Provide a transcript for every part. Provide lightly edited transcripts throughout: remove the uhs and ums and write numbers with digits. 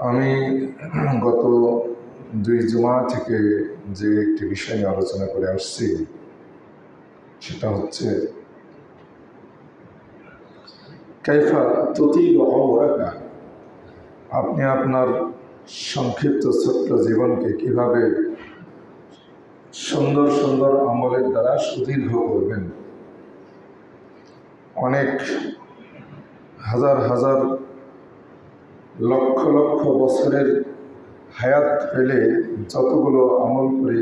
আমি গত 2 জুমা থেকে যে একটি বিষয় নিয়ে আলোচনা করে আসছি সেটা হচ্ছে কাইফা তুতিলু আওরাকা, আপনি আপনার সংক্ষিপ্ত ছোট্ট জীবনকে কিভাবে সুন্দর সুন্দর আমলের দ্বারা সুদীর্ঘ করবেন। অনেক হাজার হাজার লক্ষ লক্ষ বছরের হায়াত পেলে যতগুলো আমল করে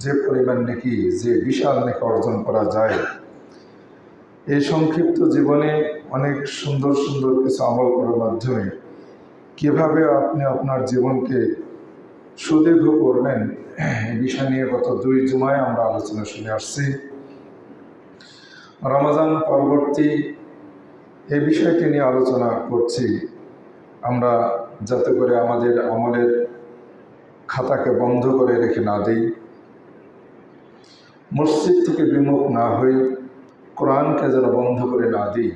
যে পরিমাণ নাকি যে বিশাল নাকি অর্জন করা যায়, এই সংক্ষিপ্ত জীবনে অনেক সুন্দর সুন্দর কিছু আমল করার মাধ্যমে কিভাবে আপনি আপনার জীবনকে সুদীর্ঘ করবেন, এই বিষয় নিয়ে গত 2 জুমায় আমরা আলোচনা শুনে আসছি। রমজান পরবর্তী এই বিষয়টি নিয়ে আলোচনা করছি আমরা, যাতে করে আমাদের আমলের খাতাকে বন্ধ করে রেখে না দেই, মসজিদ থেকে বিমুখ না হই, কোরআনকে যেন বন্ধ করে না দিই,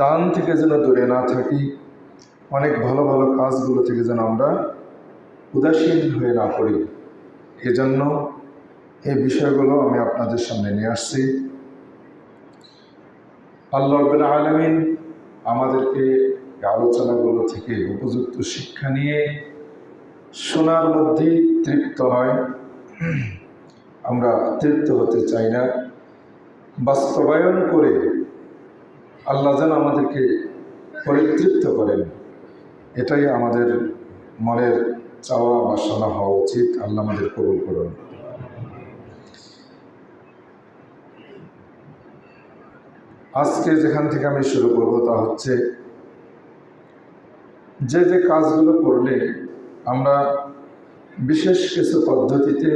দান থেকে যেন দূরে না থাকি, অনেক ভালো ভালো কাজগুলো থেকে যেন আমরা উদাসীন হয়ে না পড়ি। এজন্য এই বিষয়গুলো আমি আপনাদের সামনে নিয়ে আসছি। আল্লাহ রাব্বুল আলামিন আমাদেরকে আলোচনাগুলো থেকে উপযুক্ত শিক্ষা নিয়ে শোনার মধ্যেই তৃপ্ত নয়, আমরা তৃপ্ত হতে চাই না, বাস্তবায়ন করে আল্লাহ যেন আমাদেরকে পরিতৃপ্ত করেন, এটাই আমাদের মনের চাওয়া বা শোনা হওয়া উচিত। আল্লাহ আমাদের কবুল করুন। আজকে যেখান থেকে আমি শুরু করব তা হচ্ছে যে যে কাজগুলো করলে আমরা বিশেষ কিছু পদ্ধতিতে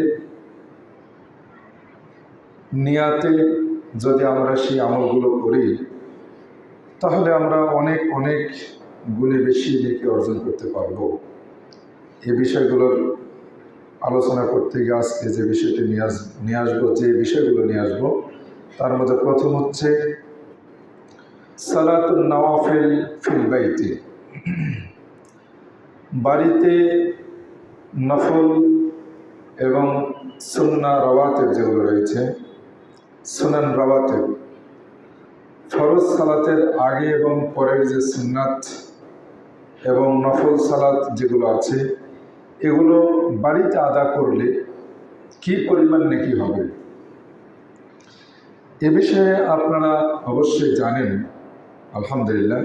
নিয়াতে যদি আমরা সেই আমলগুলো করি, তাহলে আমরা অনেক অনেক গুণে বেশি নেকি অর্জন করতে পারবো। এই বিষয়গুলোর আলোচনা করতে গিয়ে আজকে যে বিষয়টি নিয়ে আসবো, যে বিষয়গুলো নিয়ে আসবো, তার মধ্যে প্রথম হচ্ছে সালাতুন নওয়াফিল ফিল বাইতি, বাড়িতে নফল এবং সুন্নাহ রাওয়াতিব যেগুলো রয়েছে, সুনান রাওয়াতিব, ফরজ সালাতের আগে এবং পরের যে সুন্নাত এবং নফল সালাত যেগুলো আছে, এগুলো বাড়িতে আদা করলে কি পরিমাণ নেকি হবে, এ বিষয়ে আপনারা অবশ্যই জানেন। আলহামদুলিল্লাহ,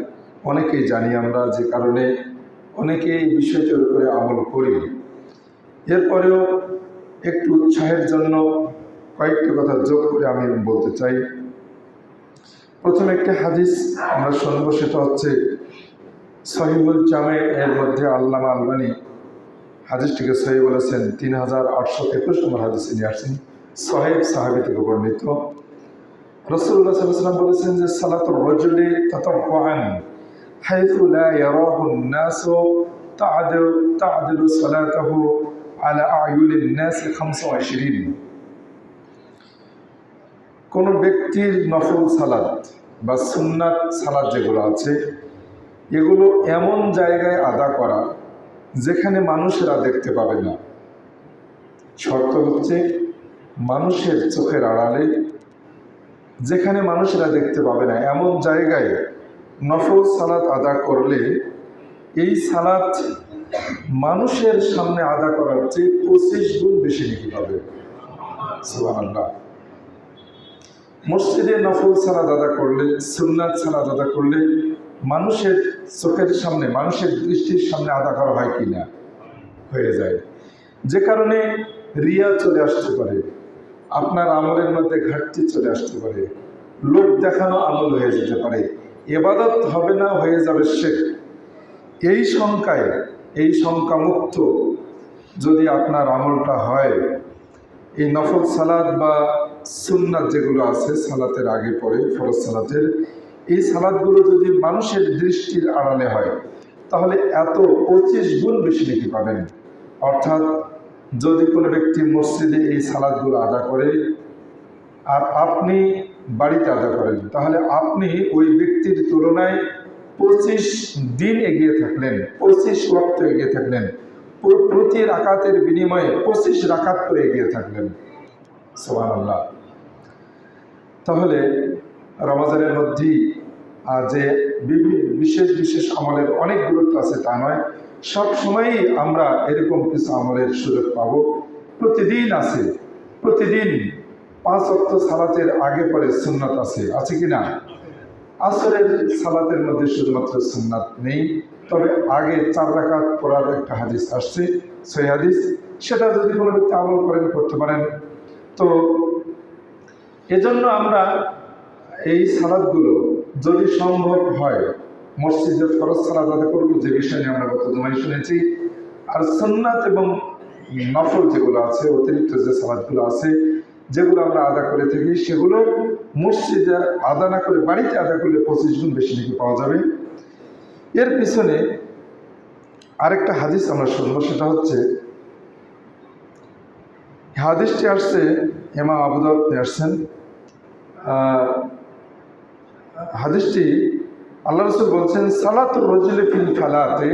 অনেকেই জানি আমরা, যে কারণে অনেকে এই বিষয়টির উপরে আমল করি। এরপরেও একটু উৎসাহের জন্য কয়েকটি কথা যোগ করে আমি বলতে চাই। প্রথমে একটি হাদিস আমরা শুনবো, সেটা হচ্ছে সহিহুল জামে এর মধ্যে আল্লামা আলবানী হাদিসটিকে সহি বলেছেন। 3821 নম্বর হাদিসে নিয়ে আসছেন, সাহেব সাহাবী থেকে বর্ণিত। রাসূলুল্লাহ সাল্লাল্লাহু আলাইহি ওয়াসাল্লাম বলেছেন যে সালাতুর রাজুলি তাতাওয়ান হাইথু লা ইয়ারাহু আন-নাসু তা'দিলু সালাতাহু আলা আ'য়ুনিন নাস 25। কোন ব্যক্তির নফল সালাত বা সুন্নাত সালাত যেগুলো আছে, এগুলো এমন জায়গায় আদা করা যেখানে মানুষেরা দেখতে পাবে না। শর্ত হচ্ছে মানুষের চোখের আড়ালে, যেখানে মানুষেরা দেখতে পাবে না, এমন জায়গায় নফল সালাত আদা করলে এই সালাত মানুষের সামনে আদা করার চেয়ে 25 গুণ বেশি নেকি পাবে। সুবহানাল্লাহ। মসজিদে নফল সালাত আদা করলে, সুন্নাত সালাত আদা করলে মানুষের চোখের সামনে, মানুষের দৃষ্টির সামনে আদা করা হয় কি না? হয়ে যায়। যে কারণে রিয়া চলে আসতে পারে, আপনার আমলের মধ্যে ঘাটতি চলে আসতে পারে, লোক দেখানো আমল হয়ে যেতে পারে, ইবাদত হবে না, হয়ে যাবে শিরক। এই শঙ্কায়, এই শঙ্কামুক্ত যদি আপনার আমলটা হয়, এই নফল সালাত বা সুন্নাত যেগুলো আছে সালাতের আগে পরে ফরজ সালাতের, এই সালাতগুলো যদি মানুষের দৃষ্টির আড়ালে হয়, তাহলে এত 25 গুণ বেশি নেকি পাবেন। অর্থাৎ যদি কোনো ব্যক্তি মসজিদে এই সালাতগুলো আদা করে আর আপনি বাড়িতে আদা করেন, তাহলে আপনি ওই ব্যক্তির তুলনায় 25 দিন এগিয়ে থাকলেন, 25 ওয়াক্ত এগিয়ে থাকলেন, প্রতি রাকাতের বিনিময়ে 25 রাকাত করে এগিয়ে থাকলেন। সুবহানাল্লাহ। তাহলে রমজানের মধ্যেই যে বিশেষ বিশেষ আমলের অনেক গুরুত্ব আছে তা নয়, সব সময়ই আমরা এরকম কিছু আমলের সুযোগ পাবো। প্রতিদিন আছে, প্রতিদিন 5 ওয়াক্ত সালাতের আগে পরে সুন্নাত আছে কি না? আসরের সালাতের মধ্যে শুধুমাত্র সুন্নাত নেই, তবে আগে 4 রাকাত পড়ার একটা হাদিস আসছে, সহিহ হাদিস। সেটা যদি কোনো ব্যক্তি আমল করেন, করতে পারেন। তো এজন্য আমরা এই সালাতগুলো যদি সম্ভব হয় মসজিদে ফরজ সালাত আদায় করব, যে বিষয় নিয়ে আমরা গত জুমায় শুনেছি। আর সুন্নাত এবং নফল যেগুলো আছে, অতিরিক্ত যে সালাতগুলো আছে, যেগুলো আমরা আদা করে থাকি, সেগুলো মসজিদে আদা না করে বাড়িতে আদা করলে 25 গুণ বেশি নাকি পাওয়া যাবে। এর পিছনে আরেকটা হাদিস আমরা শুনবো, সেটা হচ্ছে হাদিসটি আসছে ইমাম আবু দাউদ নিয়ে আসছেন। হাদিসটি আল্লাহ রাসূল বলছেন, সালাতুর রাজুলি ফিল ফালাতে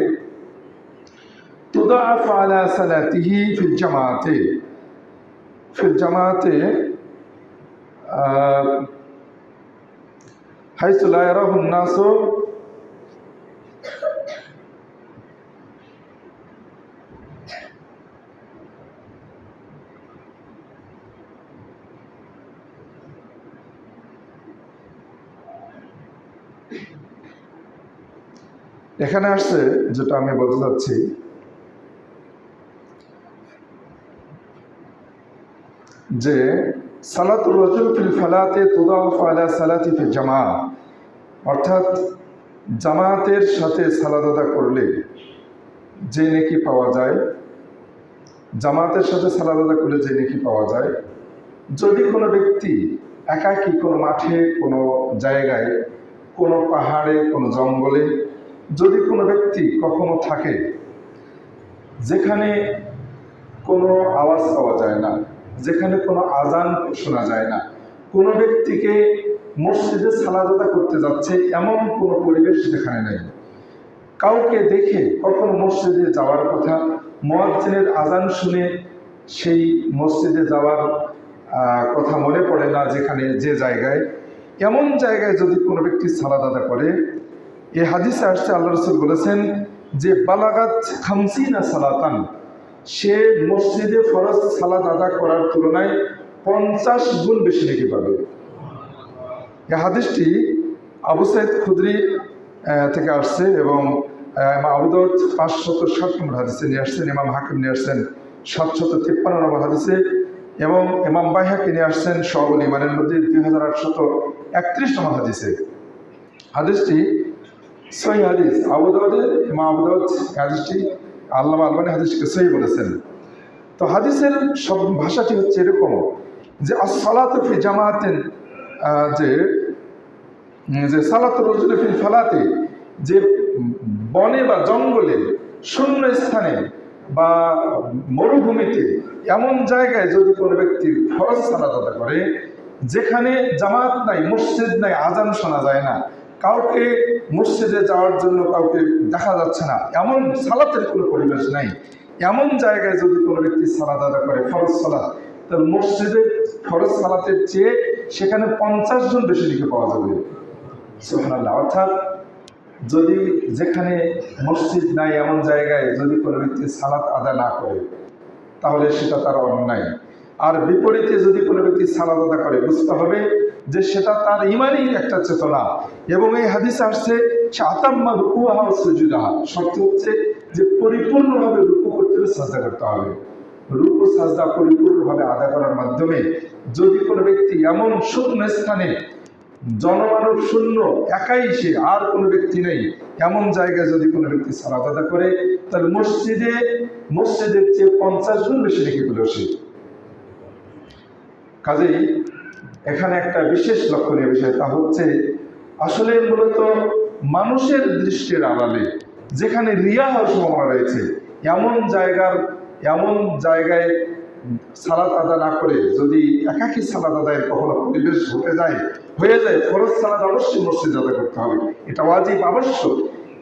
তুদাআফু আলা সালাতিহি ফিল জামাআতে। ফিল জামাআতে হাইসু লা ইয়ারাহুন নাসু এখানে আসছে, যেটা আমি বলতে চাচ্ছি, যে সালাতুর রাজুল ফিল ফালাতে তুদাআফু আলা সালাতি ফিল জামা, অর্থাৎ জামাতের সাথে সালাত আদা করলে যে নেকি পাওয়া যায়, জামাতের সাথে সালাত আদা করলে যে নেকি পাওয়া যায়। যদি কোনো ব্যক্তি একাকী কোনো মাঠে, কোনো জায়গায়, কোনো পাহাড়ে, কোনো জঙ্গলে যদি কোনো ব্যক্তি কখনো থাকে যেখানে কোনো আওয়াজ পাওয়া যায় না, যেখানে কোনো আজান শোনা যায় না, কোনো ব্যক্তিকে মসজিদে সালাত আদায় করতে যাচ্ছে এমন কোনো পরিবেশ যেখানে নেই, কাউকে দেখে কখনো মসজিদে যাওয়ার কথা, মুয়াজ্জিনের আজান শুনে সেই মসজিদে যাওয়ার কথা মনে পড়ে না, যেখানে যে জায়গায়, এমন জায়গায় যদি কোনো ব্যক্তি সালাত আদায় করে, এই হাদিসে আসছে আল্লাহ রাসূল বলেছেন যে বালাগাত 50 সালাতান, সে মসজিদে ফরজ সালাত আদায় করার তুলনায় 50 গুণ বেশি নেকি পাবে। এই হাদিসটি আবু সাঈদ খুদরি থেকে আসছে এবং ইমাম আবু দাউদ 560 নম্বর হাদিসে নিয়ে আসছেন, ইমাম হাকিম নিয়ে আসছেন 753 নম্বর হাদিসে, এবং ইমাম বাইহাকি নিয়ে আসছেন শুআবুল ঈমানের মধ্যে 2831 নম্বর হাদিসে। হাদিসটি সহিহ হাদিস, আবু দাউদের ইমাম আবু দাউদ হাদিসটি, আল্লামা আলবানী হাদিসকে সহিহ বলেছেন। তো হাদিসের সব ভাষাটি হচ্ছে এরকম যে as-সালাতু ফি জামাআতিন, যে সালাতুর রাজুলি ফিল ফালাতে, যে বনে বা জঙ্গলে, শূন্য স্থানে বা মরুভূমিতে, এমন জায়গায় যদি কোনো ব্যক্তি ফরজ সালাত আদায় করে যেখানে জামাত নাই, মসজিদ নাই, আজান শোনা যায় না, কাউকে মসজিদে যাওয়ার জন্য কাউকে দেখা যাচ্ছে না, এমন সালাতের কোনো পরিবেশ নাই, এমন জায়গায় যদি কোনো ব্যক্তি সালাত আদায় করে ফরজ সালাত, তাহলে মসজিদে ফরজ সালাতের চেয়ে সেখানে 50 জন বেশি লিখে পাওয়া যাবে। সুবহানাল্লাহ। অর্থাৎ যদি যেখানে মসজিদ নাই এমন জায়গায় যদি কোনো ব্যক্তি সালাত আদায় না করে তাহলে সেটা তার অন্যায়। আর বিপরীতে যদি কোনো ব্যক্তি সালাত আদায় করে, বুঝতে হবে যে সেটা তার ঈমানি একটা চেতনা। এবং এই হাদিসে আসছে আতাম্মা রুকুহা ওয়া সুজুদাহা, শর্ত হচ্ছে যে পরিপূর্ণভাবে রুকু করতে হবে, সাজদা করতে হবে। রুকু সাজদা পরিপূর্ণভাবে আদায় করার মাধ্যমে যদি কোনো ব্যক্তি এমন শূন্য স্থানে, জনমানব শূন্য, একাই সে, আর কোনো ব্যক্তি নেই, এমন জায়গায় যদি কোনো ব্যক্তি সালাত আদায় করে তাহলে মসজিদের চেয়ে 50 গুণ বেশি নেকি পেল সে। কাজেই এখানে একটা বিশেষ লক্ষণীয় বিষয়, তা হচ্ছে আসলে মূলত মানুষের দৃষ্টির আড়ালে যেখানে রিয়া হওয়ার সম্ভাবনা রয়েছে এমন জায়গায় সালাত আদা না করে যদি একাকী সালাত আদায়ের কখনো পরিবেশ হয়ে যায় ফরজ সালাত অবশ্যই মসজিদে আদায় করতে হবে, এটা ওয়াজিব আবশ্যক।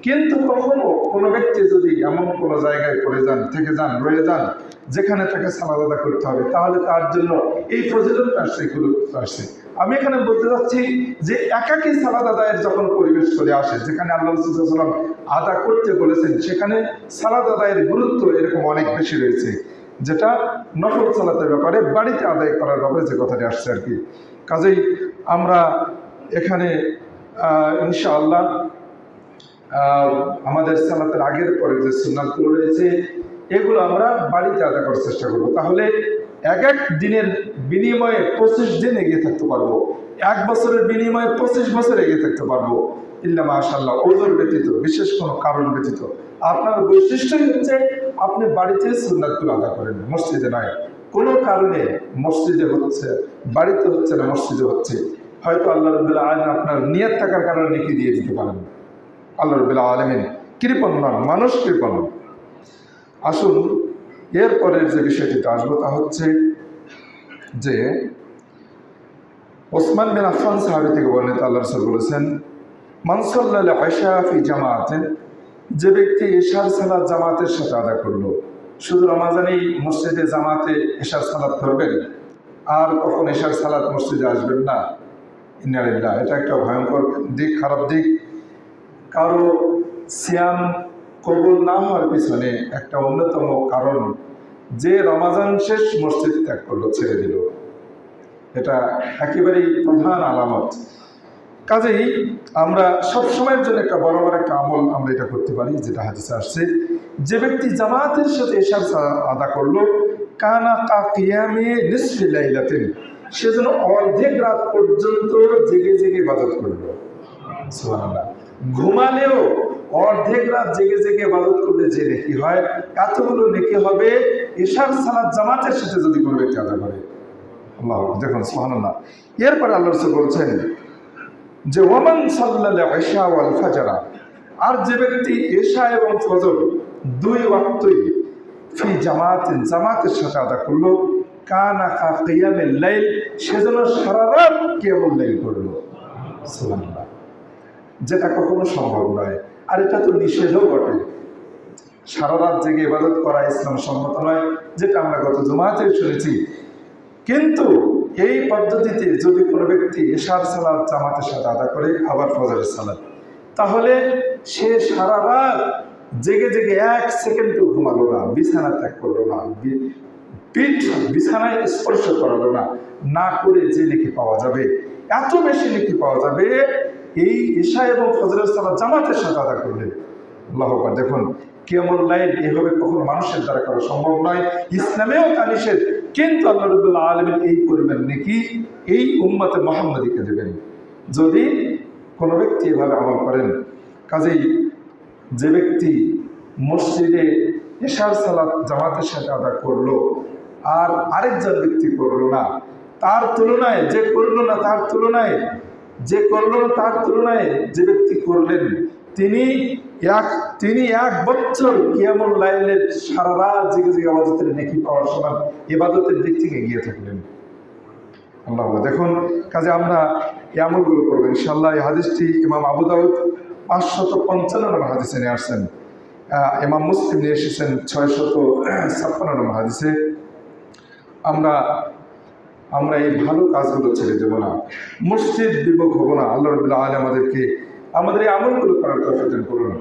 কিন্তু কখনো কোনো ব্যক্তি যদি এমন কোনো জায়গায় রয়ে যান যেখানে তাকে সালাত আদা করতে হবে, তাহলে তার জন্য এই ফজিলতটা আসছে। আমি এখানে বলতে চাচ্ছি যে একাকী সালাত আদায়ের যখন পরিবেশ চলে আসে, যেখানে আল্লাহ রাসূল সাল্লাল্লাহু আলাইহি ওয়াসাল্লাম আদা করতে বলেছেন, সেখানে সালাত আদায়ের গুরুত্ব এরকম অনেক বেশি রয়েছে, যেটা নফল সালাতের ব্যাপারে বাড়িতে আদায় করার ব্যাপারে যে কথাটি আসছে আর কি। কাজেই আমরা এখানে ইনশাআল্লাহ আমাদের সালাতের আগের পরে যে সুন্নাতগুলো রয়েছে এগুলো আমরা বাড়িতে আদায় করার চেষ্টা করব। তাহলে এক দিনের বিনিময়ে 25 দিন এগিয়ে থাকতে পারবো, 1 বছরের বিনিময়ে 25 বছর এগিয়ে থাকতে পারবো, ইল্লা মাশাআল্লাহ, ওজোর ব্যতীত, বিশেষ কোনো কারণ ব্যতীত। আপনার বৈশিষ্ট্যই হচ্ছে আপনি বাড়িতে সুন্নাতগুলো আদায় করেন, মসজিদে নয়। কোনো কারণে মসজিদে হচ্ছে, বাড়িতে হচ্ছে না, মসজিদে হচ্ছে, হয়তো আল্লাহ রাব্বুল আলামিন আপনার নিয়ত থাকার কারণে নেকি দিয়ে দিতে পারেন। আল্লাহ রাব্বুল আলামিন কৃপণ নন, মানুষ কৃপণ। আসুন এরপরের যে বিষয়টিতে আসবো তা হচ্ছে যে ওসমান বিন আফফান সাহাবী থেকে বর্ণিত, আল্লাহ রাসূল বলেছেন, মান সাল্লাল ইশা ফি জামাআতিন, যে ব্যক্তি ইশার সালাত জামাতের সাথে আদায় করলো, শুধু রমাজানেই মসজিদে জামাতে ইশার সালাত করবেন আর কখন ইশার সালাত মসজিদে আসবেন না, ইন্না লিল্লাহ, এটা একটা ভয়ঙ্কর দিক, খারাপ দিক। কারো সিয়াম কবুল না হওয়ার পিছনে একটা অন্যতম কারণ যে রমাজান শেষ মসজিদ ত্যাগ করলো, ছেড়ে দিল, এটা একেবারেই প্রধান আলামত। কাজেই আমরা সবসময়ের জন্য একটা বড় একটা আমল আমরা এটা করতে পারি, যেটা হাদিসে আসছে, যে ব্যক্তি জামাতের সাথে ইশার আদা করলো, কানা কা কিয়ামে নিসফি লাইলাতিন, সে যেন অর্ধেক রাত পর্যন্ত জেগে জেগে ইবাদত করলো। সুবহানাল্লাহ, ঘুমালেও অর্ধেক রাত জেগে জেগে ইবাদত করলে যে নেকি হয়, এতগুলো নেকি হবে ইশার সালাত জামাতের সাথে যদি কোনো ব্যক্তি আদা করে। আল্লাহ, দেখুন সুবহানাল্লাহ। এরপরে আল্লাহ রাসূল বলছেন যে ওয়ামান সাল্লাল ইশা ওয়াল ফাজরা, আর যে ব্যক্তি ইশা এবং ফজর 2 ওয়াক্তই ফি জামাতিন, জামাতের সাথে আদা করলো, কানা কা কিয়ামিল লাইল, সেজন্য সারা রাত কিয়ামুল লাইল করলো। সুবহানাল্লাহ, যেটা কখনো সম্ভব নয়, আর এটা তো নিষেধও বটে। সারা রাত জেগে ইবাদত করা ইসলাম সম্মত নয়, যেটা আমরা গত জুমাতে শুনেছি। কিন্তু এই পদ্ধতিতে যদি কোনো ব্যক্তি ইশার সালাত জামাতের সাথে আদা করে, আবার ফজরের সালাত, তাহলে সে সারা রাত জেগে জেগে 1 সেকেন্ডও ঘুমালো না, বিছানা ত্যাগ করলো না, পিঠ বিছানায় স্পর্শ করালো না, না করে যে নেকি পাওয়া যাবে, এত বেশি নেকি পাওয়া যাবে এই ইশা এবং ফজরের সালাত জামাতের সাথে আদা করলে। আল্লাহু আকবার, দেখুন কিয়ামুল লাইল এভাবে কখনো মানুষের দ্বারা করা সম্ভব নয়, ইসলামেও তা নিষেধ। কিন্তু আল্লাহ রাব্বুল আলামিন এই পরিমাণ নেকি এই উম্মতে মুহাম্মাদীকে দেবেন যদি কোনো ব্যক্তি এভাবে আমল করেন। কাজেই যে ব্যক্তি মসজিদে ইশার সালাত জামাতের সাথে আদা করলো আর আরেকজন ব্যক্তি করলো না, তার তুলনায় যে করলো না তার তুলনায় যে ব্যক্তি করলেন, তিনি 1 বছর কিয়ামুল লাইলের সারা রাত জেগে জেগে ইবাদতের নেকি পাওয়ার সমান ইবাদতের দিক থেকে এগিয়ে থাকলেন। আল্লাহ, দেখুন কাজে আমরা এই আমলগুলো করবো ইনশাআল্লাহ। এই হাদিসটি ইমাম আবু দাউদ 555 নম্বর হাদিসে নিয়ে আসছেন, ইমাম মুসলিম নিয়ে এসেছেন 656 নম্বর হাদিসে। আমরা এই ভালো কাজগুলো ছেড়ে দেবো না, মসজিদ বিমুখ হবো না। আল্লাহ রাব্বুল আলামিন আমাদের এই আমলগুলো করার তৌফিক দান করুন।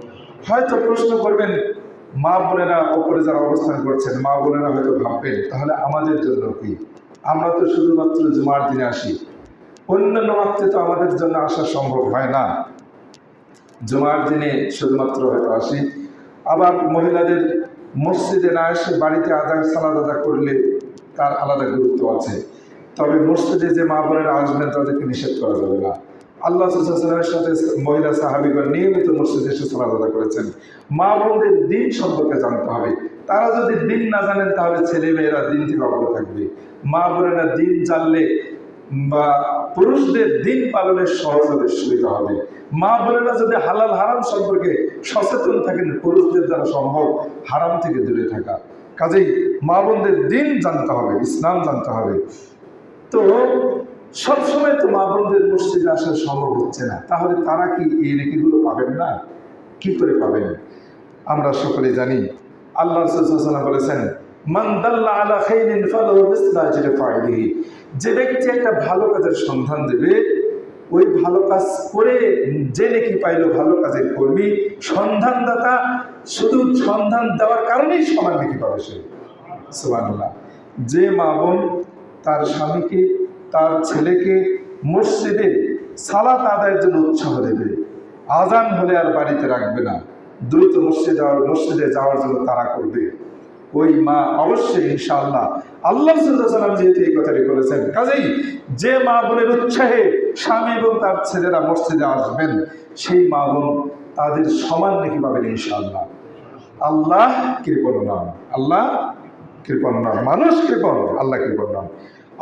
হয়তো প্রশ্ন করবেন, মা বোনেরা ওপরে যারা অবস্থান করছেন, মা বোনেরা হয়তো ভাববেন তাহলে আমাদের জন্য কি, আমরা তো শুধুমাত্র জুমার দিনে আসি, অন্যান্য ওয়াক্তে তো আমাদের জন্য আসা সম্ভব হয় না, জুমার দিনে শুধুমাত্র হয়তো আসি। আবার মহিলাদের মসজিদে না এসে বাড়িতে সালাত আদা করলে তার আলাদা গুরুত্ব আছে। তবে মসজিদে যে মা বোনেরা আসবেন তাদেরকে নিষেধ করা যাবে না। আল্লাহ সাল্লাল্লাহু আলাইহি ওয়াসাল্লামের সাথে মহিলা সাহাবীগণ নিয়মিত মসজিদে এসে সালাত আদা করেছেন। মা বোনদের দিন সম্পর্কে জানতে হবে, তারা যদি দিন না জানেন তাহলে ছেলে মেয়েরা দিন থেকে অজ্ঞ থাকবে। মা বোনেরা দিন জানলে বা পুরুষদের দিন পালনের সহজ হবে, সুবিধা হবে। মা বোনেরা যদি হালাল হারাম সম্পর্কে সচেতন থাকেন, পুরুষদের দ্বারা সম্ভব হারাম থেকে দূরে থাকা। কাজেই মা বোনদের দিন জানতে হবে, ইসলাম জানতে হবে। তো সবসময় তো মা বোনদের মসজিদে আসা সম্ভব হচ্ছে না, তাহলে তারা কি এই নেকিগুলো পাবেন না? কি করে পাবেন? আমরা সকলে জানি আল্লাহ রাসূল সাল্লাল্লাহু আলাইহি ওয়াসাল্লাম বলেছেন, মান দাল্লা আলা খাইরিন ফালাহু মিসলু আজরি ফাইলিহি। যে ব্যক্তি একটা ভালো কাজের সন্ধান দেবে, ওই ভালো কাজ করে যে নেকি পাইলো ভালো কাজের কর্মী, সন্ধানদাতা শুধু সন্ধান দেওয়ার কারণেই সমান নেকি পাবে সে। সুবহানাল্লাহ। যে মা বোন তার স্বামীকে, তার ছেলেকে মসজিদে সালাত আদায়ের জন্য উৎসাহ দেবে, আজান হলে আর বাড়িতে রাখবে না, দ্রুত মসজিদে যাওয়ার জন্য তাড়া করবে, ওই মা অবশ্যই ইনশাআল্লাহ, আল্লাহ সাল্লাল্লাহু আলাইহি ওয়াসাল্লাম যেহেতু এই কথাটি বলেছেন, কাজেই যে মা বোনের উৎসাহে স্বামী এবং তার ছেলেরা মসজিদে আসবেন, সেই মা বোন তাদের সমান নেকি পাবেন ইনশাআল্লাহ। আল্লাহ কৃপণ নন, আল্লাহ কৃপণ নন, মানুষ কৃপণ, আল্লাহ কৃপণ নন।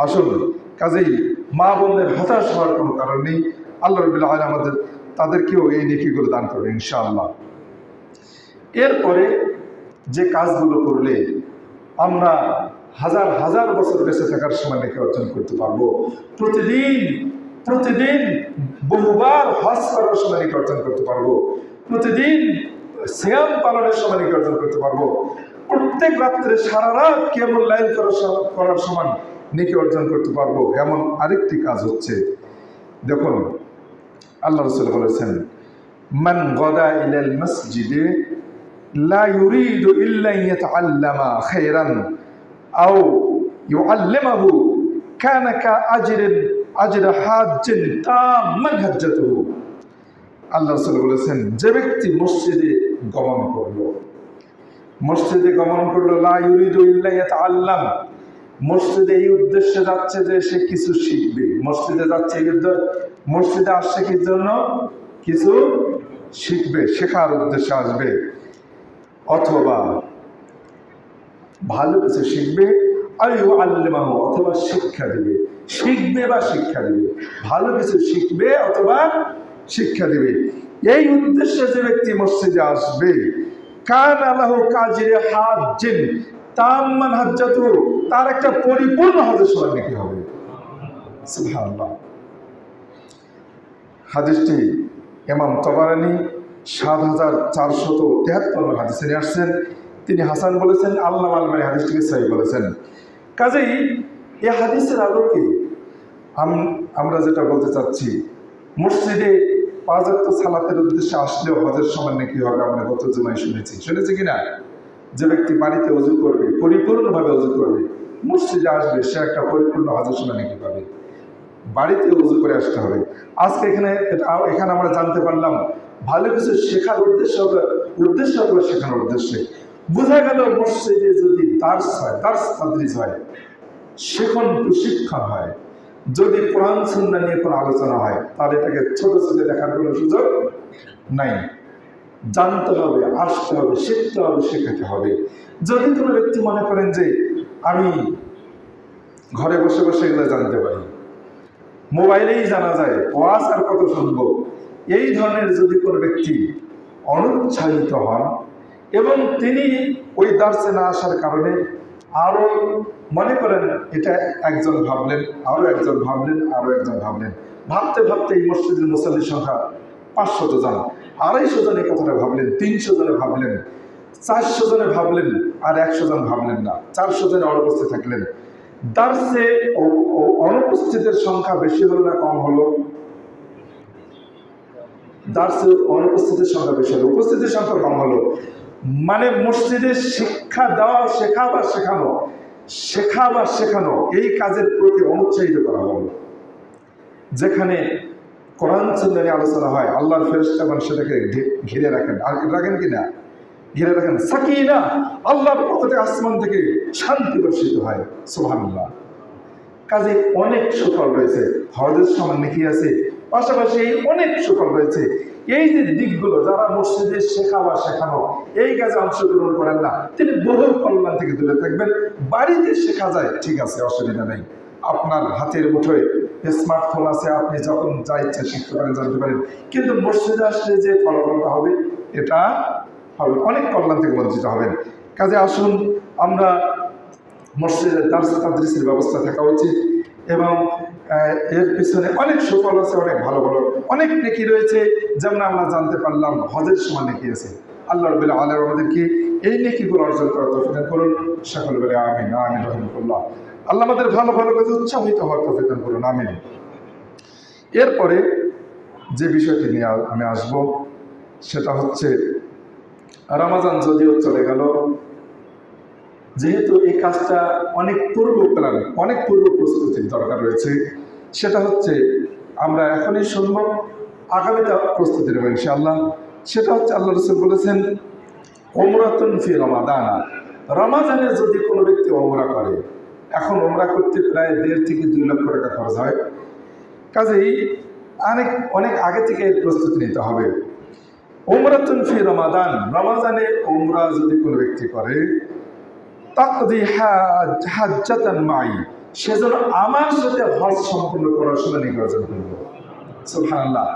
আসল কাজেই মা বোনদের হতাশ হওয়ার কোনো কারণ নেই। আল্লাহ রাব্বুল আলামিন তাদেরকেও এই নেকিগুলো দান করবে ইনশাআল্লাহ। এরপরে যে কাজগুলো করলে আমরা হাজার হাজার বছর বেঁচে থাকার সময় নেকি অর্জন করতে পারবো, প্রতিদিন বহুবার হজ করার সময় নেকি অর্জন করতে পারবো, প্রতিদিন সিয়াম পালনের সময় নেকি অর্জন করতে পারবো, প্রত্যেক রাত্রে সারা রাত কিয়ামুল লাইল করার সময় নেকি অর্জন করতে পারবো, এমন আরেকটি কাজ হচ্ছে, দেখুন আল্লাহ রাসূল বলেছেন, মান গাদা ইলাল মসজিদে লা ইউরিদু ইল্লা ইয়াতাআল্লামা খায়রান আও ইউআল্লিমাহু কানা আজরা হাজ্জিন তাম্মান হাজ্জাতুহু। আল্লাহ রাসূল বলেছেন, যে ব্যক্তি মসজিদে গমন করলো লা ইউরিদু ইল্লা ইয়াতাআল্লাম, মসজিদে এই উদ্দেশ্যে যাচ্ছে যে সে কিছু শিখবে, মসজিদে যাচ্ছে মসজিদে আসছে কি জন্য? কিছু শিখবে, শেখার উদ্দেশ্যে আসবে, অথবা ভালো কিছু শিখবে, আইয়ু আল্লিমাহু, অথবা শিক্ষা দিবে, শিখবে বা শিক্ষা দিবে, ভালো কিছু শিখবে অথবা শিক্ষা দিবে, এই উদ্দেশ্যে যে ব্যক্তি মসজিদে আসবে, কানা লাহু কাজরি হাজ্জিন তাম্মান হাজ্জাতুহু, তার একটা পরিপূর্ণ হজের সমান নেকি হবে। সুবহানাল্লাহ। হাদিসটি ইমাম তাবারানী ৭৪৭৩ হাদিসে নিয়ে আসছেন। তিনি হাসান বলেছেন, আল্লামা আলবানী হাদিসটিকে সহিহ বলেছেন। কাজেই এই হাদিসের আলোকে আমরা যেটা বলতে চাচ্ছি, মসজিদে ৫ ওয়াক্ত সালাতের উদ্দেশ্যে আসলেও হজের সমান নেকি হবে। আমরা গত জুমায় শুনেছি কিনা? যে ব্যক্তি বাড়িতে ওযু করবে, পরিপূর্ণভাবে ওযু করবে, মসজিদে আসবে, সে একটা পরিপূর্ণ হজের সমান নেকি পাবে। বাড়িতে ওযু করে আসতে হবে। আজকে এখানে আমরা জানতে পারলাম ভালো কিছু শেখার উদ্দেশ্য অথবা শেখানোর উদ্দেশ্যে। বোঝা গেল মসজিদে যদি দার্স তাদরিস হয়, প্রশিক্ষণ হয়, যদি কোরআন সুন্নাহ নিয়ে কোনো আলোচনা হয়, তাহলে এটাকে ছোট দেখার কোনো সুযোগ নাই। জানতে হবে, আসতে হবে, শিখতে হবে, শেখাতে হবে। যদি কোনো ব্যক্তি মনে করেন যে আমি ঘরে বসে এগুলো জানতে পারি, মোবাইলেই জানা যায়, ওয়াজ আর কত শুনবো, এই ধরনের যদি কোনো ব্যক্তি অনুৎসাহিত হন এবং তিনি ওই দার্সে না আসার কারণে আরো মনে করেন, এটা একজন ভাবলেন, আরো একজন ভাবলেন, ভাবতে এই মসজিদের মুসল্লির সংখ্যা ৫০০ জন, ২৫০ জন এই কথাটা ভাবলেন, ৩০০ জনে ভাবলেন, ৪০০ জনে ভাবলেন, আর ১০০ জন ভাবলেন না, ৪০০ জনে অনুপস্থিত থাকলেন। দার্সে অনুপস্থিতের সংখ্যা বেশি হলো না কম হলো? দার্সে অনুপস্থিতির সংখ্যা বেশি হলো, উপস্থিতির সংখ্যা কম হলো। মানে মসজিদে শিক্ষা দেওয়া, শেখা বা শেখানো এই কাজের প্রতি অনুৎসাহিত করা হলো। যেখানে কোরআন সুন্নাহ আলোচনা হয়, আল্লাহর ফেরেশতাগণ সেটাকে ঘিরে রাখেন, আর রাখেন কিনা? ঘিরে রাখেন। সাকিনা, আল্লাহর পক্ষ থেকে, আসমান থেকে শান্তি বর্ষিত হয়। সুবহানাল্লাহ। কাজে অনেক সুফল রয়েছে, হজের সমান নেকি আছে, পাশাপাশি অনেক সুফল রয়েছে। এই যে দিকগুলো, যারা মসজিদে শেখা বা শেখানো এই কাজে অংশগ্রহণ করেন না, তিনি বহু কল্যাণ থেকে দূরে থাকবেন। বাড়িতে শেখা যায়, ঠিক আছে, অসুবিধা নেই। আপনার হাতের মুঠোয় স্মার্টফোন আছে, আপনি যখন যা ইচ্ছা শিখতে পারেন, জানতে পারেন। কিন্তু মসজিদে আসলে যে ফলাফলটা হবে, এটা হবে অনেক কল্যাণ থেকে বঞ্চিত হবেন। কাজে আসুন আমরা মসজিদে দার্স তাদরিসের ব্যবস্থা থাকা উচিত এবং এর পিছনে অনেক সুফল আছে, অনেক ভালো ভালো অনেক নেকি রয়েছে। যেমন আমরা জানতে পারলাম হজের সময় নেকি আছে। আল্লাহ রাব্বুল আলামিন আমাদেরকে এই নেকিগুলো অর্জন করার তৌফিক দান করুন। সকলে বলে আমিন আমিন রহমতুল্লাহ। আল্লাহ আমাদের ভালো ভালো কাজে উৎসাহিত হওয়ার তৌফিক দান করুন, আমিন। এরপরে যে বিষয়টি নিয়ে আমি আসব সেটা হচ্ছে রমাজান যদিও চলে গেল, যেহেতু এই কাজটা অনেক পূর্ব প্ল্যান, অনেক পূর্ব প্রস্তুতির দরকার রয়েছে। সেটা হচ্ছে আমরা এখনই শুনবো, আগামীতে প্রস্তুতি নেব ইনশাআল্লাহ। সেটা হচ্ছে আল্লাহ রাসূল বলেছেন উমরাতুন ফি রমাদানা, রমাজানে যদি কোনো ব্যক্তি উমরা করে, এখন উমরা করতে প্রায় 1.5 থেকে 2 লক্ষ টাকা খরচ হয়। কাজেই অনেক আগে থেকে এর প্রস্তুতি নিতে হবে। উমরাতুন ফি রমাদান, রমাজানে উমরা যদি কোনো ব্যক্তি করে, তাকদি হাজ্জাতান মাই, সেজন্য আমার সাথে হজ সম্পূর্ণ করার শুনানি অর্জন করব। সুবহানাল্লাহ,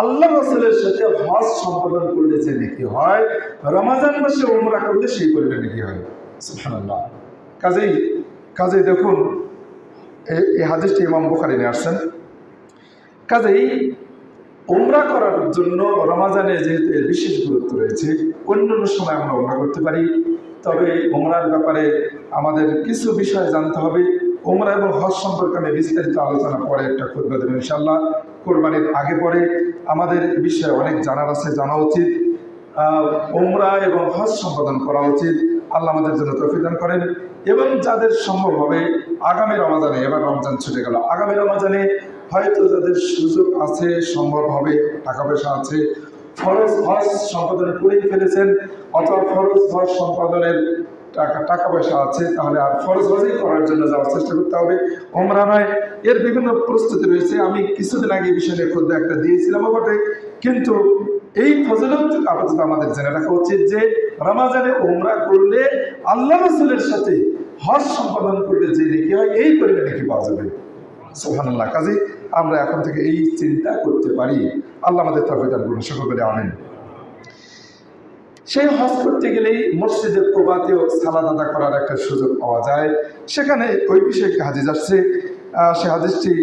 আল্লাহ রাসূলের সাথে হজ সম্পাদন করলে যে নেকি হয়, রমাজান মাসে উমরা করলে সেই পরিমাণ নেকি হয়। সুবহানাল্লাহ। কাজেই দেখুন এই হাদিসটি ইমাম বুখারী নিয়ে আসছেন। কাজেই উমরা করার জন্য রমাজানে যেহেতু এর বিশেষ গুরুত্ব রয়েছে, অন্যান্য সময় আমরা উমরা করতে পারি, তবে উমরার ব্যাপারে আমাদের কিছু বিষয় জানতে হবে। উমরা এবং হজ সম্পর্কে আমি বিস্তারিত আলোচনা পরে একটা খুতবা দেব ইনশাআল্লাহ, কোরবানির আগে পরে। আমাদের বিষয়ে অনেক জানার আছে, জানা উচিত। উমরা এবং হজ সম্পাদন করা উচিত। আল্লাহ আমাদের জন্য তৌফিক দান করেন। এবং যাদের সম্ভব হবে আগামী রমাজানে, এবার রমজান ছুটে গেল, আগামী রমাজানে হয়তো যাদের সুযোগ আছে, সম্ভব হবে, টাকা পয়সা আছে, ফরজ হজ সম্পাদন করেই ফেলেছেন অথবা ফরজ হজ সম্পাদনের টাকা পয়সা আছে, তাহলে আর ফরজ হজই করার জন্য যাওয়ার চেষ্টা করতে হবে, উমরা নয়। এর বিভিন্ন প্রস্তুতি রয়েছে। আমি কিছুদিন আগে এই বিষয় নিয়ে খুদ্া একটা দিয়েছিলাম বটে, কিন্তু এই ফজিলত আপাতত আমাদের জেনে রাখা উচিত যে রমাজানে উমরা করলে আল্লাহ রাসূলের সাথে হজ সম্পাদন করলে যে নেকি হয়, এই পরিমাণে নেকি পাওয়া যাবে। সুবহানাল্লাহ। কাজে আমরা এখন থেকে এই চিন্তা করতে পারি। আল্লাহ আমাদের তৌফিক দান করুন, সকলে বলে আমিন। সেই হজ করতে গেলেই মসজিদের কুবাতেও সালাত আদায় করার একটা সুযোগ পাওয়া যায়। সেখানে ওই বিষয়ে একটি হাদিস আসছে। সে হাদিসটি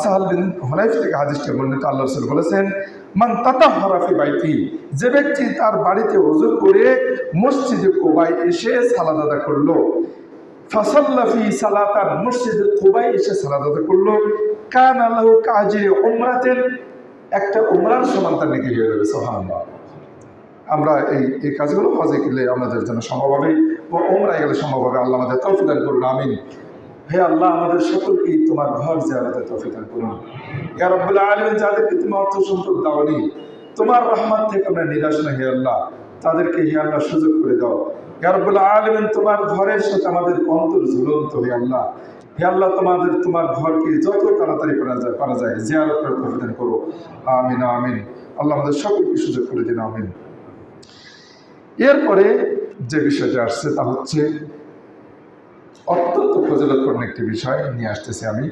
সাহাল বিন হুনাইফ থেকে হাদিসটি বর্ণিত। আল্লাহ রাসূল বলেছেন, মান তাতাহহারা ফি বাইতি, যে ব্যক্তি তার বাড়িতে ওযু করে মসজিদে কুবায় এসে সালাত আদায় করলো, ফাসাল্লা ফি সালাতান, মসজিদে কুবায় এসে সালাত আদায় করলো, কানা লাহু কাআজরি উমরাতিন, একটা উমরার সমান তার নেকি হয়ে যাবে। সুবহানাল্লাহ। আমরা এই কাজগুলো হজে গেলে আমাদের জন্য সম্ভব হবে, ও উমরায় গেলে সম্ভব হবে। আল্লাহ আমাদের তৌফিক দান করুন, আমিন। হে আল্লাহ, আমাদের সকলকেই তোমার ঘর জিয়ারতের তৌফিক দান করুন। ইয়া রাব্বুল আলামিন, যাদেরকে তুমি অর্থ সম্পদ দাওনি, তোমার রহমত থেকে আমরা নিরাশ না, হে আল্লাহ, তাদেরকে হে আল্লাহ সুযোগ করে দাও। ইয়া রাব্বুল আলামিন, তোমার ঘরের সাথে আমাদের অন্তর ঝুলন্ত, হে আল্লাহ, হে আল্লাহ, তোমার ঘরকে যত তাড়াতাড়ি পারা যায় জিয়ারত করার তৌফিক দান করো, আমিন আমিন। আল্লাহ আমাদের সকলকে সুযোগ করে দিন, আমিন। এরপরে যে বিষয়টা আসছে তা হচ্ছে অত্যন্ত ফজিলতপূর্ণ একটি বিষয় নিয়ে আসতেছি আমি,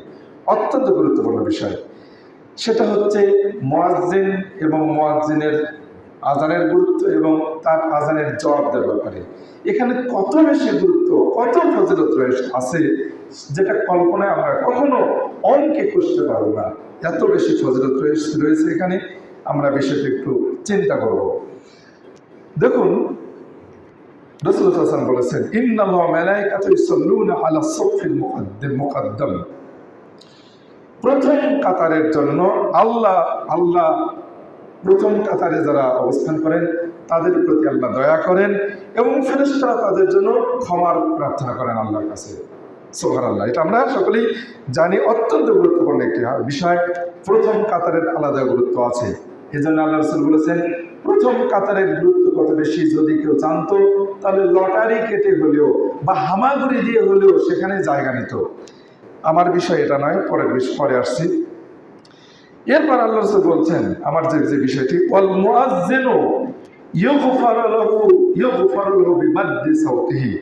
অত্যন্ত গুরুত্বপূর্ণ বিষয়। সেটা হচ্ছে মুয়াজ্জিন এবং মুয়াজ্জিনের আজানের গুরুত্ব এবং তার আজানের জবাব দেওয়ার ব্যাপারে। এখানে কত বেশি গুরুত্ব, কত ফজিলত আছে, যেটা কল্পনায় আমরা কখনো অঙ্কে করতে পারবো না। এত বেশি ফজিলত রয়েছে এখানে। আমরা বিষয়টা একটু চিন্তা করব। দেখুন, রাসূলুল্লাহ সাল্লাল্লাহু আলাইহি ওয়াসাল্লাম বলেছেন, ইন্নাল্লাহা ওয়া মালাইকাতুহু ইউসাল্লুনা আলা সাফফিল মুকাদ্দাম, প্রথম কাতারের জন্য আল্লাহ প্রথম কাতারে যারা অবস্থান করেন তাদের প্রতি আল্লাহ দয়া করেন এবং ফেরেশতারা তাদের জন্য ক্ষমার প্রার্থনা করেন আল্লাহর কাছে। সুবহানাল্লাহ। এটা আমরা সকলেই জানি, অত্যন্ত গুরুত্বপূর্ণ একটি বিষয়। প্রথম কাতারের আলাদা গুরুত্ব আছে। এই জন্য আল্লাহ রাসূল বলেছেন, প্রথম কাতারের গুরুত্ব কত বেশি যদি কেউ জানতো, তাহলে লটারি কেটে হলেও বা হামাগুড়ি দিয়ে হলেও সেখানে জায়গা নিত। আমার বিষয় এটা নয়, পরে আসছি। এরপর আল্লাহ রাসূল বলছেন, আমার যে বিষয়টি, ওয়াল মুআজ্জিনু ইউগফারু লাহু বিমাদ্দি সাওতিহি,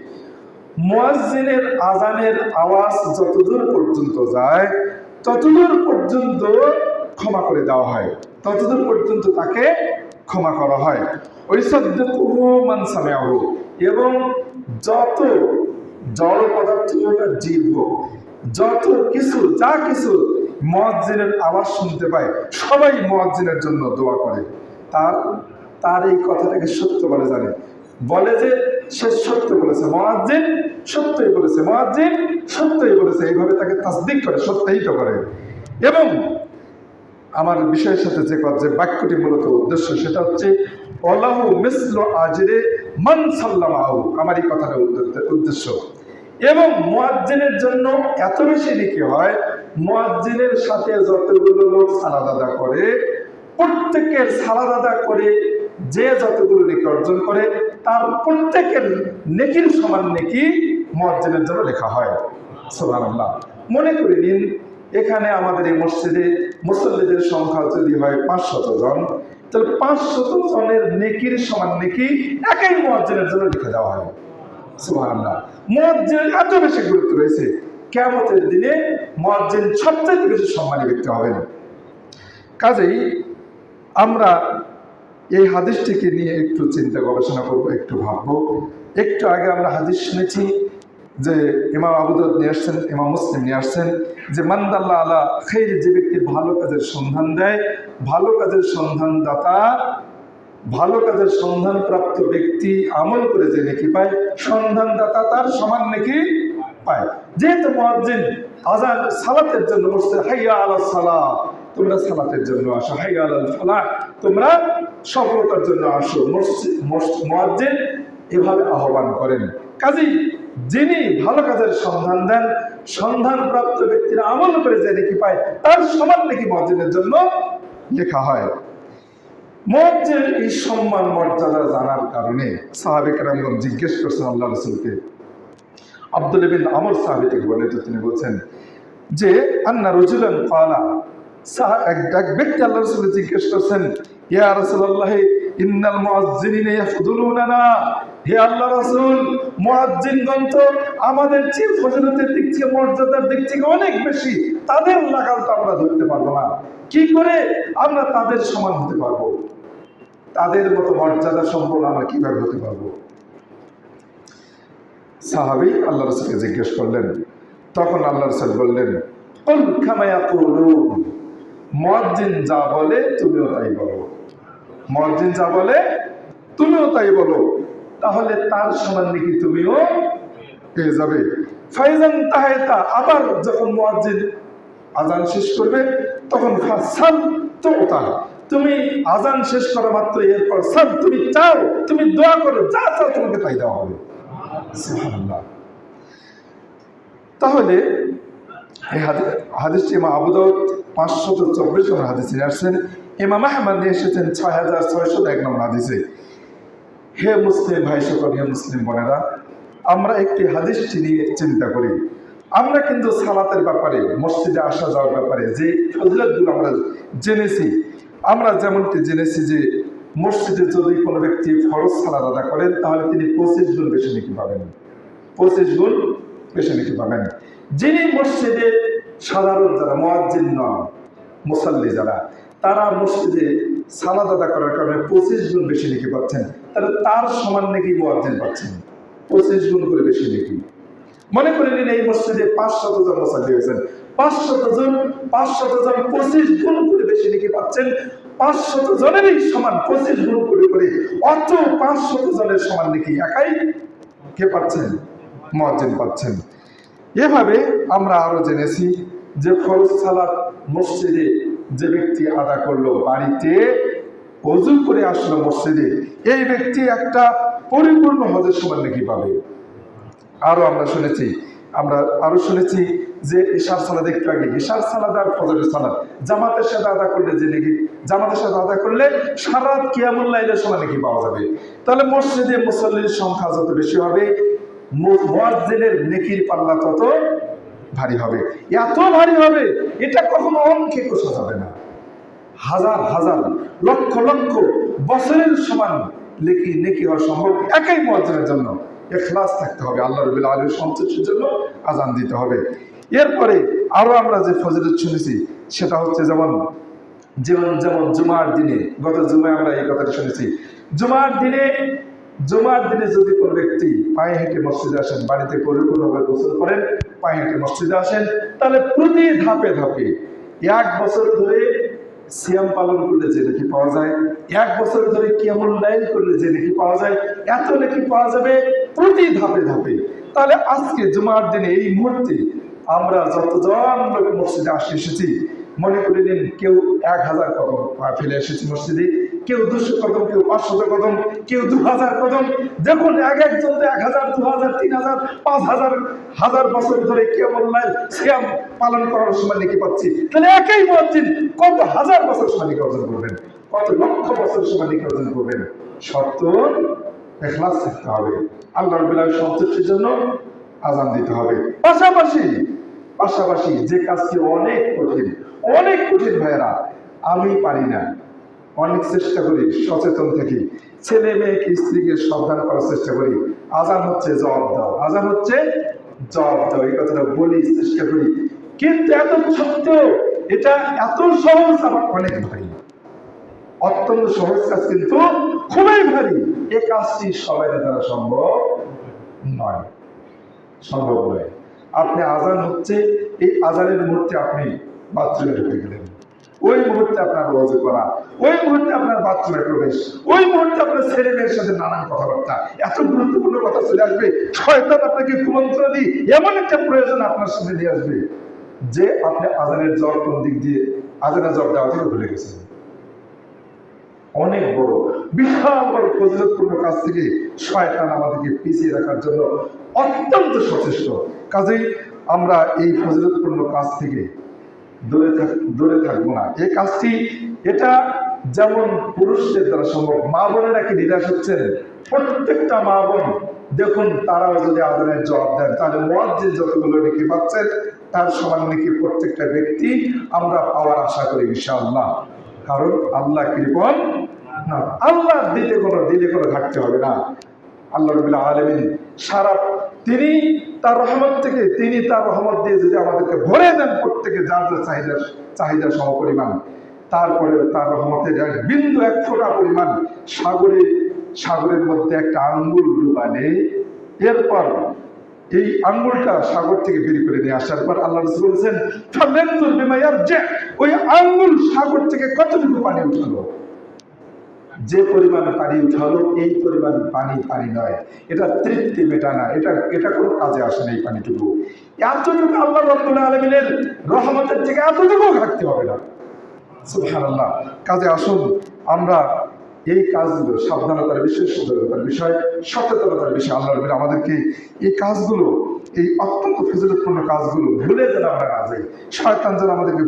মুয়াজ্জিনের আজানের আওয়াজ যতদূর পর্যন্ত যায় ততদূর পর্যন্ত ক্ষমা করে দেওয়া হয়, ততদূর পর্যন্ত তাকে ক্ষমা করা হয়। ওই সাদ্দাকুহু মান সামিআহু, এবং যত জড় পদার্থ বা জীব, যত কিছু যা কিছু মুয়াজ্জিনের আওয়াজ শুনতে পায়, সবাই মুয়াজ্জিনের জন্য দোয়া করে। তার এই কথাটাকে সত্য বলে জানে, বলে যে সে সত্য বলেছে, মুয়াজ্জিন সত্যই বলেছে, মুয়াজ্জিন সত্যই বলেছে, এইভাবে তাকে তাসদিক করে, সত্যায়িত করে। এবং আমার বিষয়ের সাথে যে বাক্যটি মূলত উদ্দেশ্য, সেটা হচ্ছে ওয়ালাহু মিসলু আজরে মান সাল্লামাহু, আমার এই কথাটা উদ্দেশ্য। এবং মুয়াজ্জিনের জন্য এত বেশি নেকি হয়, মুয়াজ্জিনের সাথে যতগুলো লোক সালাত আদা করে, প্রত্যেকের সালাত আদা করে যে যতগুলো নেকি অর্জন করে, তার প্রত্যেকের নেকির সমান নেকি মুয়াজ্জিনের জন্য লেখা হয়। সুবহানাল্লাহ। মনে করে নিন, এখানে আমাদের এই মসজিদে মুসল্লিদের সংখ্যা যদি হয় 500 জন, তাহলে 500 জনের নেকির সমান নেকি একই মুয়াজ্জিনের জন্য লিখে দেওয়া হয়। সুবহানাল্লাহ। মুয়াজ্জিনের এত বেশি গুরুত্ব রয়েছে, কিয়ামতের দিনে মুয়াজ্জিন সবচেয়ে বেশি সম্মানী ব্যক্তি হবেন। কাজেই আমরা এই হাদিসটিকে নিয়ে একটু চিন্তা গবেষণা করব, একটু ভাববো। একটু আগে আমরা হাদিস শুনেছি যে ইমাম আবু দাউদ নিয়ে আসছেন, ইমাম মুসলিম নিয়ে আসছেন, যে মান দাল্লা আলা খাইর, যে ব্যক্তি ভালো কাজের সন্ধান দেয়, ভালো কাজের সন্ধানদাতা, ভালো কাজের সন্ধান প্রাপ্ত ব্যক্তি আমল করে যে নেকি পায়, সন্ধানদাতা তার সমান নেকি পায়। যেহেতু মুয়াজ্জিন আযান সালাতের জন্য বলছে, হাইয়া আলাস সালাহ, তোমরা সালাতের জন্য আসো, হাইয়া আলাল ফালাহ, তোমরা সফলতার জন্য আসো, মুয়াজ্জিন এভাবে আহ্বান করেন। কাজেই যিনি ভালো কাজের সন্ধান দেন, সন্ধান প্রাপ্ত ব্যক্তিরা আমল করে যে নেকি পায়, তার সমান নেকি মুয়াজ্জিনের জন্য লেখা হয়। মুয়াজ্জিনের এই সম্মান মর্যাদা জানার কারণে সাহাবে কেরামগণ জিজ্ঞেস করছেন আল্লাহ রাসূলকে। আব্দুল্লাহ বিন আমর সাহাবী থেকে বর্ণিত, তিনি বলছেন যে আন্না রাজুলান ক্বালা, এক ব্যক্তি আল্লাহ রাসূলকে জিজ্ঞেস করছেন, ইয়া রাসূলুল্লাহ ইন্নাল মুয়াজ্জিনিনা ইয়াফদুলুনানা, হে আল্লাহ রাসূল, মুয়াজ্জিনগণ তো আমাদের চেয়ে ফজিলতের দিক থেকে, মর্যাদার দিক থেকে অনেক বেশি, তাদের লাগাল তো আমরা ধরতে পারবো না, কি করে আমরা তাদের সমান হতে পারবো, তাদের মতো মর্যাদা সম্পন্ন আমরা কিভাবে হতে পারবো? সাহাবী আল্লাহ রাসূলকে জিজ্ঞেস করলেন। তখন আল্লাহ রাসূল বললেন, কুল কামা ইয়াকুলুন, মুয়াজ্জিন যা বলে তুমিও তাই বলো, মুয়াজ্জিন যা বলে তুমিও তাই বলো, তাহলে তার সমান নাকি তুমিও পেয়ে যাবে। ফাইজান তাহাইতা, আবার যখন মুয়াজ্জিন আজান শেষ করবে, তখন ফাসাল তুতা, তুমি আজান শেষ করা মাত্র এরপর সাল, তুমি চাও, তুমি দোয়া করো, যা চাও তোমাকে তাই দেওয়া হবে। সুবহানাল্লাহ। তাহলে এই হাদিসটি ইমাম আবু দাউদ 524 নম্বর হাদিসে নিয়ে আসছেন, ইমাম আহমদ নিয়ে এসেছেন 6601 নম্বর হাদিসে। হে মুসলিম ভাই সকল, হে মুসলিম বোনেরা, আমরা একটি হাদিসটি নিয়ে চিন্তা করি। আমরা কিন্তু সালাতের ব্যাপারে, মসজিদে আসা যাওয়ার ব্যাপারে যে ফজিলতগুলো আমরা জেনেছি, আমরা যেমনটি জেনেছি যে মসজিদে যদি কোনো ব্যক্তি ফরজ সালাত আদা করেন, তাহলে তিনি 25 গুণ বেশি নেকি পাবেন, 25 গুণ বেশি নেকি পাবেন। যিনি মসজিদে সাধারণ যারা মুয়াজ্জিন নন, মুসাল্লি যারা, তারা মসজিদে সালাত আদা করার কারণে 25 গুণ বেশি নেকি পাচ্ছেন, তাহলে তার সমান নাকি মুয়াজ্জিন পাচ্ছেন 25 গুণ করে বেশি নেকি। মনে করে নিন এই মসজিদে 500 জন মুসাল্লি হয়েছেন, 500 জন 25 গুণ করে বেশি নাকি পাচ্ছেন, 500 জনেরই সমান 25 গুণ করে অত 500 জনের সমান নাকি একাই কে পাচ্ছেন, মুয়াজ্জিন পাচ্ছেন। এভাবে আমরা আরো জেনেছি যে ফরজ সালাত মসজিদে যে ব্যক্তি আদা করলো, বাড়িতে ওযু করে আসলো মসজিদে, এই ব্যক্তি একটা পরিপূর্ণ হজের সমান নাকি পাবে। আমরা আরো শুনেছি যে ইশার সালাত, একটু আগে ইশার সালাত আর ফজরের সালাত জামাতের সাথে আদা করলে যে নাকি, জামাতের সাথে আদা করলে সারা রাত কিয়ামুল লাইলের সময় নাকি পাওয়া যাবে। তাহলে মসজিদে মুসল্লির সংখ্যা যত বেশি হবে, মুয়াজ্জিনের নেকির পাল্লা তত ভারী হবে। এত ভারী হবে, এটা কখনো অঙ্কে কষা যাবে না। হাজার হাজার লক্ষ লক্ষ বছরের সমান নেকি হওয়া সম্ভব একই মুয়াজ্জিনের জন্য। ইখলাস থাকতে হবে, আল্লাহ রাব্বুল আলামিনের সন্তুষ্টির জন্য আজান দিতে হবে। এরপরে আরো আমরা যে ফজিলত শুনেছি সেটা হচ্ছে, যেমন যেমন যেমন জুমার দিনে, গত জুমায় আমরা এই কথাটা শুনেছি, জুমার দিনে যদি কোনো ব্যক্তি পায়ে হেঁটে মসজিদে আসেন, বাড়িতে পরিপূর্ণভাবে গোসল করেন, পায়ে হেঁটে মসজিদে আসেন, তাহলে প্রতি ধাপে ধাপে 1 বছর ধরে সিয়াম পালন করলে যে নাকি পাওয়া যায়, 1 বছর ধরে কিয়ামুল লাইল করলে যে নাকি পাওয়া যায়, এত নাকি পাওয়া যাবে প্রতি ধাপে ধাপে। তাহলে আজকে জুমার দিনে এই মুহূর্তে আমরা যতজন লোক মসজিদে এসেছি, মনে করে নিন কেউ 1000 কদম ফেলে এসেছি মসজিদে, কেউ 200 কদম, কেউ 500 কদম, কেউ 2000 কদম। দেখুন এক একজন তো 1000, 2000, 3000, 5000 হাজার বছর ধরে কিয়ামুল লাইল সিয়াম পালন করার সময় নাকি পাচ্ছি। তাহলে একই মুয়াজ্জিন কত হাজার বছর সময় নাকি অর্জন করবেন, কত লক্ষ বছর সময় নাকি অর্জন করবেন। শর্ত ইখলাস থাকতে হবে, আল্লাহ রাব্বুল আলামিনের সন্তুষ্টির জন্য আযান দিতে হবে। পাশাপাশি যে কাজটি অনেক কঠিন ভাইয়েরা, আমি পারি না, অনেক চেষ্টা করি, সচেতন থাকি, ছেলে মেয়েকে স্ত্রীকে সাবধান করার চেষ্টা করি, আযান হচ্ছে জবাব দাও, আযান হচ্ছে জবাব দাও, এই কথাটা বলি, চেষ্টা করি। কিন্তু এত সত্ত্বেও এটা এত সহজ, আবার অনেক ভারী, অত্যন্ত সহজ কাজ কিন্তু খুবই ভারী। এই কাজটি সবাই দ্বারা সম্ভব নয়। আপনি আযান হচ্ছে, এই আযানের মুহূর্তে আপনি বাথরুমে ঢুকে গেলেন, ওই মুহূর্তে আপনার ওযু করা, ওই মুহূর্তে আপনার বাথরুমে প্রবেশ, ওই মুহূর্তে আপনার ছেলে মেয়ের সাথে নানান কথাবার্তা, এত গুরুত্বপূর্ণ কথা চলে আসবে, শয়তান আপনাকে কুমন্ত্রণা দিয়ে এমন একটা প্রয়োজন আপনার সামনে নিয়ে আসবে যে আপনি আযানের জবাব কোন দিক দিয়ে, আযানের জবাব দেওয়া থেকে ভুলে গেছেন। অনেক বড় বিশাল বড় ফজিলতপূর্ণ কাজ থেকে শয়তান আমাদেরকে পিছিয়ে রাখার জন্য অত্যন্ত সচেষ্ট। কাজেই আমরা এই ফজিলতপূর্ণ কাজ থেকে দূরে থাকবো না। এই কাজটি এটা যেমন পুরুষদের দ্বারা সম্ভব, মা বোনেরা কি নিরাশ হচ্ছেন? প্রত্যেকটা মা বোন দেখুন, তারাও যদি আযানের জবাব দেন, তাহলে মুয়াজ্জিন যতগুলো নেকি পাচ্ছেন তার সমান নেকি প্রত্যেকটা ব্যক্তি আমরা পাওয়ার আশা করি ইনশাআল্লাহ। কারণ আল্লাহ কৃপণ না, আল্লাহ দিলে কোনো ঘাটতি হবে না। আল্লাহ রাব্বুল আলামিন তিনি তার রহমত থেকে, তিনি তার রহমত দিয়ে যদি আমাদেরকে ভরে দেন প্রত্যেকে যার যার চাহিদা সম পরিমাণ, তারপরে তার রহমতের এক বিন্দু, এক ফোঁটা পরিমাণ সাগরের মধ্যে একটা আঙ্গুল ডুবালে, এরপর এই আঙ্গুলটা সাগর থেকে বের করে নিয়ে আসার পর আল্লাহ রাসূল বলেছেন, ওই আঙ্গুল সাগর থেকে কতটুকু পানি উঠালো, যে পরিমাণ পানি উঠালো এই পরিমাণ পানি নয়, এটা তৃপ্তি মেটানা, এটা কোনো কাজে আসে না। এই পানিটুকু এতটুকু আল্লাহ রাব্বুল আলামিনের রহমতের থেকে এতটুকু ঘাটতি হবে না। সুবহানাল্লাহ। কাজে আসুন আমরা এই কাজগুলো সাবধানতার বিষয়, সতর্কতার বিষয়, সচেতনতার বিষয়, আল্লাহ রাব্বুল আমাদেরকে এই কাজগুলো, এই অত্যন্ত ফজিলতপূর্ণ কাজগুলো ভুলে যেন আমরা না যাই, শয়তান যেন আমাদেরকে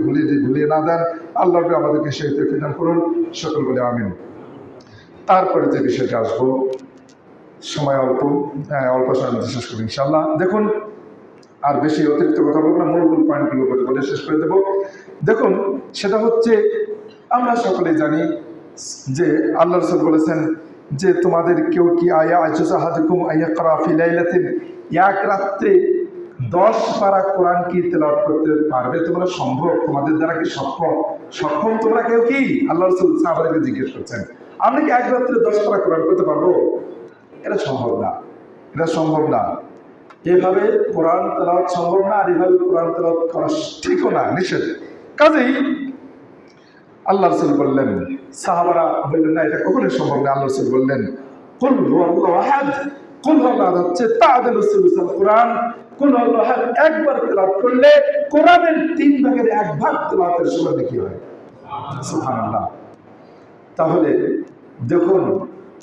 ভুলিয়ে না দেন। আল্লাহ রাব্বুল আমাদেরকে সেই তৌফিক দান করুন, সকল বলে আমিন। তারপরে যে বিষয়টা আসবো, সময় অল্প সময়ের মধ্যে শেষ করবো ইনশাআল্লাহ। দেখুন, আর বেশি অতিরিক্ত কথা বলবো না, মূল পয়েন্টগুলো বলে শেষ করে দেবো। দেখুন, সেটা হচ্ছে আমরা সকলেই জানি যে আল্লাহ রাসূল বলেছেন যে তোমাদের কেউ কি এক রাত্রে 10 পারা কোরআন কি তেলাওয়াত করতে পারবে? তোমরা সম্ভব? তোমাদের দ্বারা কি সক্ষম তোমরা কেউ কি? আল্লাহ রাসূল সাহাবাদেরকে জিজ্ঞেস করছেন, আমরা কি এক রাত্রে 10 পারা কোরআন করতে পারবো? এটা সম্ভব না। এভাবে কোরআন তেলাওয়াত সম্ভব না, আর এভাবে কোরআন তেলাওয়াত করা ঠিকও না, নিষেধ। কাজেই আল্লাহ রাসূল বললেন, সাহাবারা বললেন না এটা কখনোই সম্ভব না। আল্লাহ রাসূল বললেন, কুল হুয়াল্লাহু আহাদ, কুল হুয়াল্লাহু আহাদ হচ্ছে তা'দিলু সুলুসাল কোরআন। কুল হুয়াল্লাহু আহাদ একবার তেলাওয়াত করলে কোরআনের 3 ভাগের 1 ভাগ তেলাওয়াতের সময় কি হয়। সুবহানাল্লাহ। তাহলে দেখুন,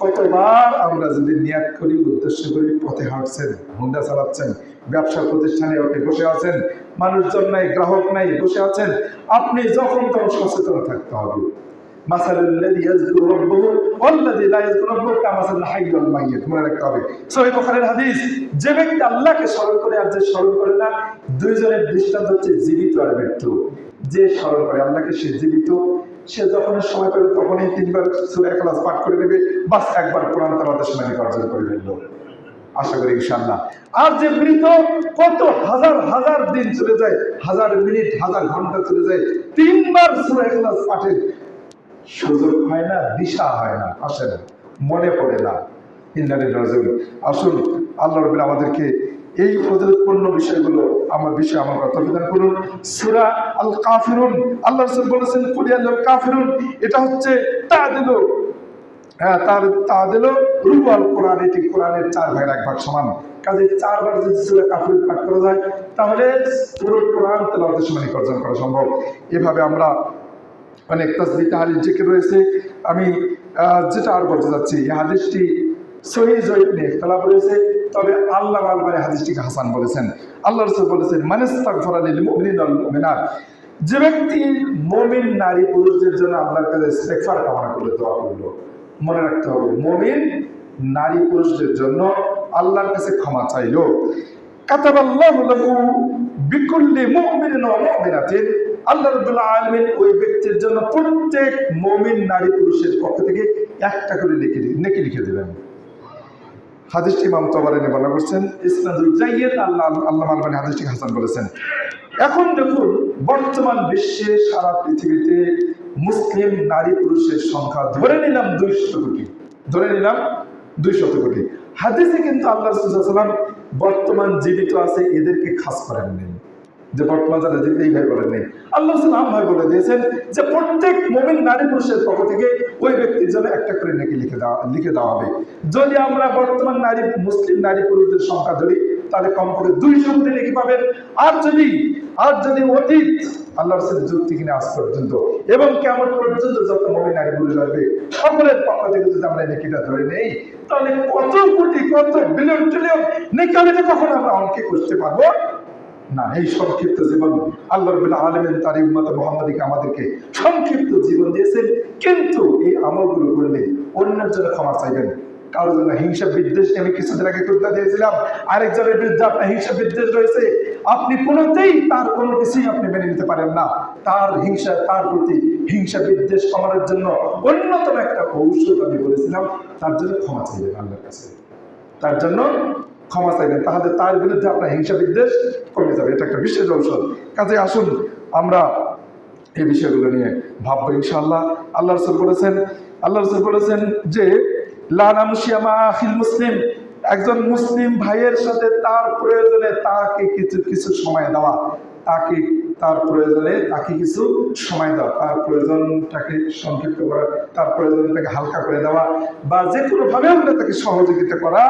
কতবার আমরা যদি নিয়াত করি, উদ্দেশ্য করি, পথে হাঁটছেন, হুন্ডা চালাচ্ছেন, ব্যবসা প্রতিষ্ঠানে আপনি বসে আছেন, মানুষজন নাই, গ্রাহক নাই, বসে আছেন, আপনি যখন তখন সচেতন থাকতে হবে। মাসালুল্লাযী ইয়াযকুরু রাব্বাহু ওয়াল্লাযী লা ইয়াযকুরু রাব্বাহু কামাসালিল হাইয়্যি ওয়াল মাইয়্যিত। মনে রাখতে হবে, সহিহ বুখারীর হাদিস, যে ব্যক্তি আল্লাহকে স্মরণ করে আর যে স্মরণ করে না, দুইজনের দৃষ্টান্ত হচ্ছে জীবিত আর মৃত্যু। যে স্মরণ করে আল্লাহকে সে জীবিত, সে যখন সময় পাবে তখনই 3 বার সূরা ইখলাস পাঠ করে নেবে, বাস একবার কোরআন তেলাওয়াতের সময় অর্জন করে ফেলল। আশা করি ইনশাআল্লাহ। আর যে মৃত কত হাজার হাজার দিন চলে যায়, হাজার মিনিট হাজার ঘন্টা চলে যায়, 3 বার সূরা ইখলাস পাঠের সুযোগ হয় না, দিশা হয় না, আসে না, মনে পড়ে না। আসুন আল্লাহ রাব্বুল আমাদেরকে এই ফজিলতপূর্ণ বিষয়গুলো আমার কথা বিধান করুন। সূরা আল কাফিরুন, আল্লাহ রাসূল বলেছেন কুল ইয়া আল কাফিরুন, এটা হচ্ছে তাদিলু, তাদিলু রুবাল কোরআন, এটি কোরআনের 4 ভাগের 1 ভাগ সমান। কাজে 4 বার যদি সূরা কাফিরুন পাঠ করা যায় তাহলে পুরো কোরআন তেলাওয়াতের সমান অর্জন করা সম্ভব। এভাবে আমরা অনেক তাসবিহ তাহলিল জিকির রয়েছে। আমি যেটা আর বলতে যাচ্ছি, এই হাদিসটি সহিহ জয়ীফ নিয়ে ইখতিলাফ রয়েছে, তবে আল্লামা আল-আলবানী হাদিসটিকে হাসান বলেছেন। আল্লাহ রাসূল বলেছেন মানিস্তাগফারা লিল মুমিনিনা ওয়াল মুমিনাত, যে ব্যক্তি মুমিন নারী পুরুষদের জন্য আল্লাহর কাছে ইস্তেগফার কামনা করলো, দোয়া করলো, মনে রাখতে হবে মুমিন নারী পুরুষদের জন্য আল্লাহর কাছে ক্ষমা চাইলো, কাতাবাল্লাহু লাহু বিকুল্লি মুমিনিন ওয়া মুমিনাতিন, আল্লাহ রাব্বুল আলামিন ওই ব্যক্তির জন্য প্রত্যেক মুমিন নারী পুরুষের পক্ষ থেকে একটা করে নেকি লিখে দেবেন। হাদিসটি ইমাম তাবারানী বর্ণনা করছেন, ইসনাদুল জাইয়্যিদ, আল্লামা আল-আলবানী হাদিসটিকে হাসান বলেছেন। এখন দেখুন বর্তমান বিশ্বে সারা পৃথিবীতে মুসলিম নারী পুরুষের সংখ্যা ধরে নিলাম 200 কোটি, ধরে নিলাম 200 কোটি। হাদিসে কিন্তু আল্লাহ রাসূল সাল্লাল্লাহু আলাইহি ওয়াসাল্লাম বর্তমান জীবিত আছে এদেরকে খাস করেন নেই, যে বর্তমান যারা জীবিত এই ভাই বলেন নেই। আল্লাহ রাসূল আম ভাই বলে দিয়েছেন যে প্রত্যেক মুমিন নারী পুরুষের পক্ষ থেকে ওই ব্যক্তির জন্য একটা করে নেকি লিখে দেওয়া হবে। যদি আমরা বর্তমান মুসলিম নারী পুরুষদের সংখ্যা ধরি তাহলে কমপক্ষে 200 কোটি নেকি পাবেন। আর যদি অতীত আল্লাহ রাসূলের যুগ থেকে আজ পর্যন্ত এবং কিয়ামত পর্যন্ত যত মুমিন নারী পুরুষ আসবে সকলের পক্ষ থেকে যদি আমরা নেকিটা ধরে নেই তাহলে কত কোটি, কত বিলিয়ন ট্রিলিয়ন নেকি হবে, কখনো আমরা অঙ্কে করতে পারবো না। এই সংক্ষিপ্ত জীবন আল্লাহ রাব্বুল আলামিন তার উম্মত মুহাম্মাদীকে আমাদেরকে সংক্ষিপ্ত জীবন দিয়েছেন, কিন্তু এই আমলগুলো করলে অন্যের জন্য ক্ষমা চাইবেন। কারোর জন্য হিংসা বিদ্বেষ, আমি কিছুদিন আগে তুলনা দিয়েছিলাম, আরেকজনের বিরুদ্ধে আপনার হিংসা বিদ্বেষ রয়েছে, আপনি কোনোতেই তার কোনো কিছুই আপনি মেনে নিতে পারেন না। তার প্রতি হিংসা বিদ্বেষ কমানোর জন্য অন্যতম একটা ঔষধ আমি বলেছিলাম, তার জন্য ক্ষমা চাইবেন আল্লাহর কাছে, তার জন্য ক্ষমা চাইবেন, তাহলে তার বিরুদ্ধে আপনার হিংসা বিদ্বেষ কমে যাবে। এটা একটা বিশেষ ঔষধ। কাজে আসুন আমরা এই বিষয়গুলো নিয়ে ভাববো ইনশাআল্লাহ। আল্লাহ রাসূল বলেছেন যে লা নামশিয়া মা আখিল মুসলিম, একজন মুসলিম ভাইয়ের সাথে তার প্রয়োজনে তাকে কিছু সময় দেওয়া, তার প্রয়োজনে তাকে কিছু সময় দেওয়া, তার প্রয়োজনটাকে সংক্ষিপ্ত করা, তার প্রয়োজনটাকে হালকা করে দেওয়া, বা যে কোনোভাবে আমরা তাকে সহযোগিতা করা,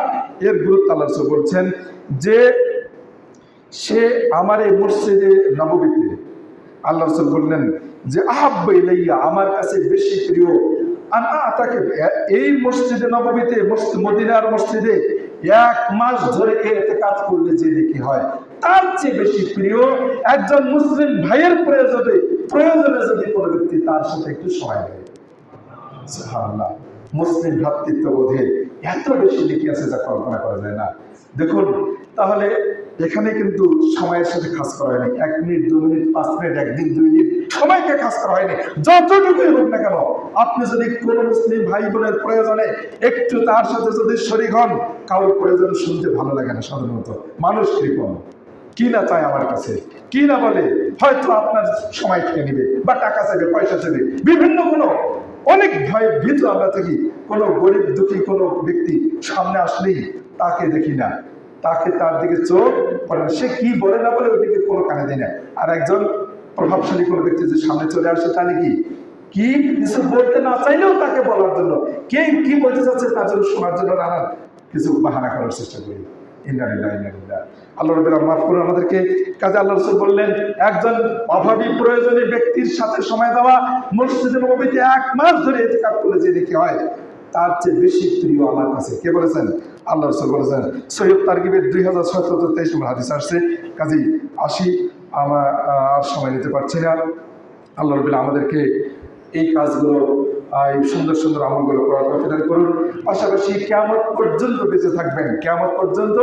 এর গুরুত্ব আল্লাহ রাসূল বলছেন যে সে আমার এই মসজিদে নববীতে, আল্লাহ রাসূল বললেন যে আহাব্বু ইলাইয়া, আমার কাছে বেশি প্রিয়, তাকে এই মসজিদে নববীতে, মদিনার মসজিদে 1 মাস ধরে ইতিকাফ করলে যে নেকি হয়, তার চেয়ে বেশি প্রিয় একজন মুসলিম ভাইয়ের প্রয়োজনে যদি কোনো ব্যক্তি তার সাথে একটু সময় দেয়। সুবহানাল্লাহ, মুসলিম ভ্রাতৃত্ববোধে এত বেশি নেকি আছে যা কল্পনা করা যায় না। দেখুন তাহলে এখানে কিন্তু সময়ের সাথে খাস করা হয়নি, 1 মিনিট 2 মিনিট 5 মিনিট 1 দিন 2 দিন সময়কে খাস করা হয়নি। যতটুকুই হোক না কেন, আপনি যদি কোনো মুসলিম ভাই বোনের প্রয়োজনে একটু তার সাথে যদি শরীক হন, কারোর প্রয়োজন শুনতে ভালো লাগে না। সাধারণত মানুষ কৃপণ, কি না চায় আমার কাছে, কি না বলে, হয়তো আপনার সময় খেয়ে নেবে বা টাকা চাইবে, পয়সা চাইবে, বিভিন্ন কোনো অনেক ভয়ে ভীত আমরা থাকি। কোনো গরিব দুঃখী কোনো ব্যক্তি সামনে আসলেই তাকে দেখি না, তার দিকে চোখ পড়ে না, সে কি বলে না বলে ওদিকে কোনো কানে দেয় না। আর একজন প্রভাবশালী কোনো ব্যক্তি যে সামনে চলে আসে, তাহলে কি কিছু বলতে না চাইলেও তাকে বলার জন্য, কে কি বলতে চাচ্ছে তার জন্য শোনার জন্য নানান কিছু বাহানা করার চেষ্টা করি। আল্লাহ রাব্বুল মাফ করুন আমাদেরকে। কাজে আল্লাহ রাসূল বললেন একজন অভাবী প্রয়োজনী ব্যক্তির সাথে সময় দেওয়া, মসজিদে নববীতে 1 মাস ধরে ইতিকাফ করলে যে নেকি হয়, তার চেয়ে বেশি প্রিয় আমার কাছে। কে বলেছেন? আল্লাহ রাসূল বলেছেন। সহিহ তারগিবের 2723 নম্বর হাদিস আসছে। কাজী আসি, আমার আর সময় নিতে পারছি না। আল্লাহ রাব্বুল আমাদেরকে এই কাজগুলো, এই সুন্দর সুন্দর আমলগুলো করার তৌফিক দান করুন। পাশাপাশি কিয়ামত পর্যন্ত বেঁচে থাকবেন, কিয়ামত পর্যন্ত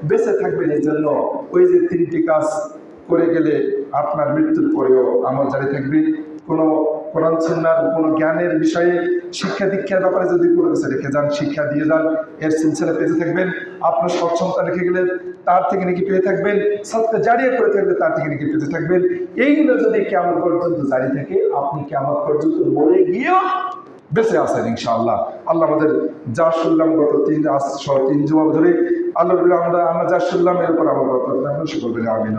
বেঁচে থাকবেন। এই জন্য ওই যে 3টি কাজ করে গেলে আপনার মৃত্যুর পরেও আমল জারি থাকবে। কোরআন সুন্নাহর কোনো জ্ঞানের বিষয়ে শিক্ষা দীক্ষার ব্যাপারে যদি কোনো কিছু রেখে যান, শিক্ষা দিয়ে যান, এর সিলসিলা পেতে থাকবেন। আপনার সচ্ছলতা রেখে গেলে তার থেকে নাকি পেয়ে থাকবেন, সাদকা জারিয়া করে থাকলে তার থেকে নাকি পেতে থাকবেন। এইগুলো যদি কিয়ামত পর্যন্ত জারি থাকে, আপনি কিয়ামত পর্যন্ত মরে গিয়েও বেঁচে আছেন ইনশাআল্লাহ। আল্লাহ আমাদের যা শুনলাম গত 3 জবাব ধরে, আল্লাহ আমরা যা শুনলাম এর উপর আমার কথা সকল বলে আমিন।